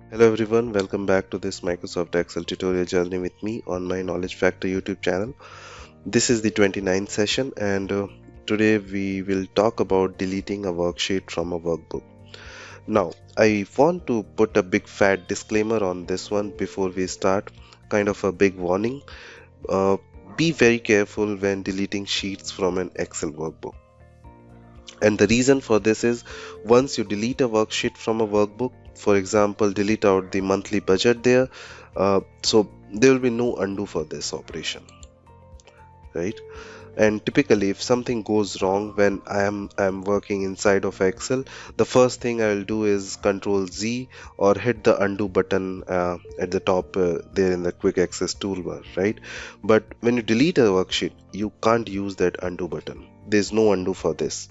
Hello everyone, welcome back to this Microsoft Excel tutorial journey with me on my Knowledge Factor YouTube channel. This is the 29th session and today we will talk about deleting a worksheet from a workbook. Now, I want to put a big fat disclaimer on this one before we start, kind of a big warning. Uh, be very careful when deleting sheets from an Excel workbook. And the reason for this is once you delete a worksheet from a workbook, for example, delete out the monthly budget there, so there will be no undo for this operation, right? And typically, if something goes wrong when I'm working inside of Excel, the first thing I'll do is Control Z or hit the undo button at the top there in the quick access toolbar, right? But when you delete a worksheet, you can't use that undo button. There's no undo for this.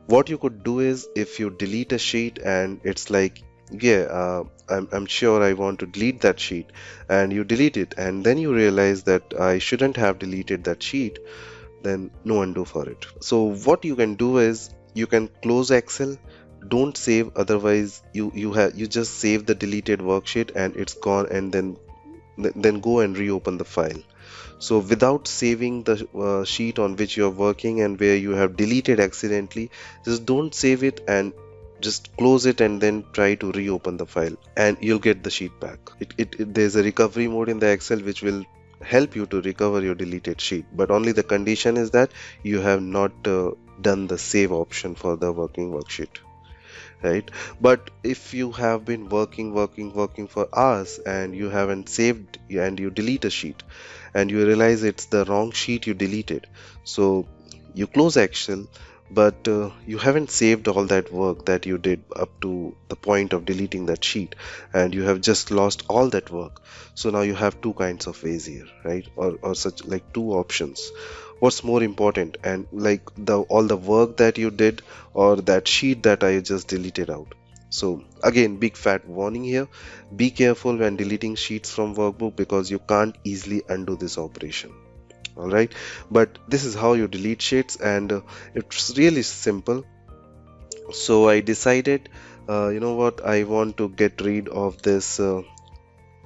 What you could do is if you delete a sheet and it's like, yeah, I'm sure I want to delete that sheet, and you delete it and then you realize that I shouldn't have deleted that sheet, then no undo for it. So what you can do is you can close Excel, don't save, otherwise you just save the deleted worksheet and it's gone, and then go and reopen the file. So without saving the sheet on which you are working and where you have deleted accidentally, just don't save it and just close it and then try to reopen the file and you'll get the sheet back. There's a recovery mode in the Excel which will help you to recover your deleted sheet, but only the condition is that you have not done the save option for the working worksheet, right? But if you have been working for hours and you haven't saved and you delete a sheet and you realize it's the wrong sheet you deleted, so you close Excel, but you haven't saved all that work that you did up to the point of deleting that sheet, and you have just lost all that work. So now you have two kinds of ways here, right? Or such like two options. What's more important, and like the all the work that you did or that sheet that I just deleted out? So again, big fat warning here. Be careful when deleting sheets from workbook because you can't easily undo this operation. All right, but this is how you delete sheets, and it's really simple. So I decided, you know what, I want to get rid of this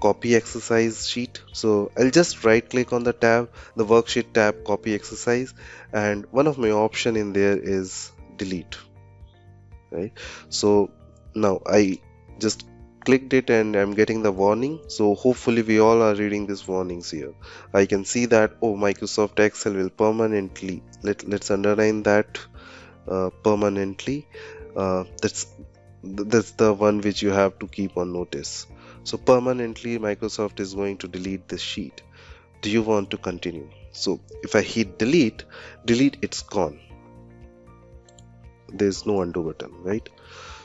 copy exercise sheet. So I'll just right click on the tab, the worksheet tab, copy exercise, and one of my option in there is delete, right? So now I just clicked it and I'm getting the warning. So hopefully we all are reading these warnings here. I can see that, oh, Microsoft Excel will permanently, let's underline that, permanently. That's the one which you have to keep on notice. So permanently Microsoft is going to delete this sheet. Do you want to continue? So if I hit delete, it's gone. There's no undo button, right?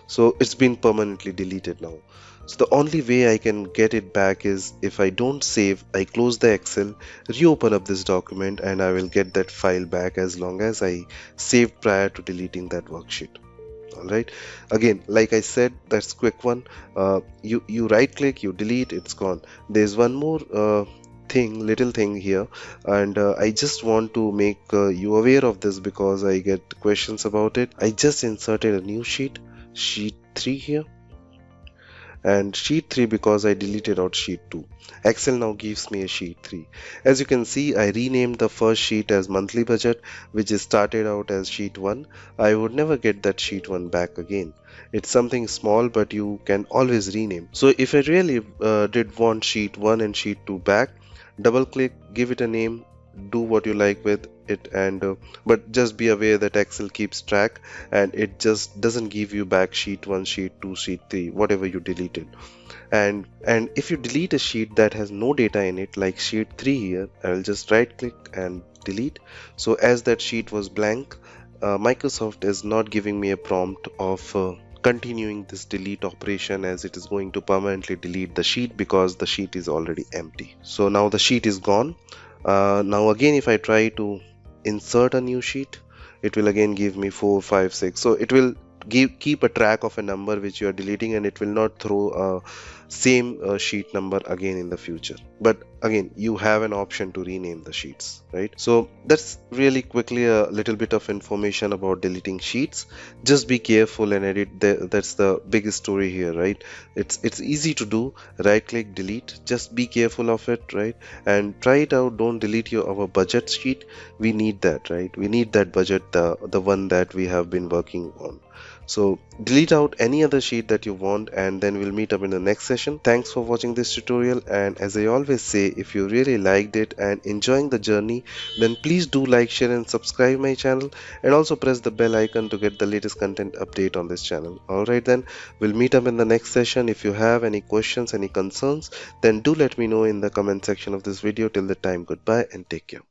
So it's been permanently deleted now. So the only way I can get it back is if I don't save, I close the Excel, reopen up this document, and I will get that file back as long as I saved prior to deleting that worksheet. All right, again, like I said, that's quick one. You right click, you delete, it's gone. There's one more little thing here, and I just want to make you aware of this because I get questions about it. I just inserted a new sheet 3 here, and sheet 3 because I deleted out sheet 2. Excel now gives me a sheet 3. As you can see, I renamed the first sheet as monthly budget, which is started out as sheet 1. I would never get that sheet 1 back again. It's something small, but you can always rename. So if I really did want sheet 1 and sheet 2 back, double click, give it a name, do what you like with it, and but just be aware that Excel keeps track and it just doesn't give you back sheet 1, sheet 2, sheet 3, whatever you deleted. And if you delete a sheet that has no data in it, like sheet 3 here, I'll just right click and delete. So as that sheet was blank, Microsoft is not giving me a prompt of continuing this delete operation, as it is going to permanently delete the sheet because the sheet is already empty. So now the sheet is gone. Now again, if I try to insert a new sheet, it will again give me 4, 5, 6. So it will keep a track of a number which you are deleting, and it will not throw a same sheet number again in the future. But again, you have an option to rename the sheets, right? So that's really quickly a little bit of information about deleting sheets. Just be careful and edit. That's the biggest story here, right? It's easy to do. Right click, delete. Just be careful of it, right? And try it out. Don't delete our budget sheet. We need that, right? We need that budget, the one that we have been working on. So delete out any other sheet that you want, and then we'll meet up in the next session. Thanks for watching this tutorial, and as I always say, if you really liked it and enjoying the journey, then please do like, share and subscribe my channel, and also press the bell icon to get the latest content update on this channel. Alright then, we'll meet up in the next session. If you have any questions, any concerns, then do let me know in the comment section of this video. Till the time, goodbye and take care.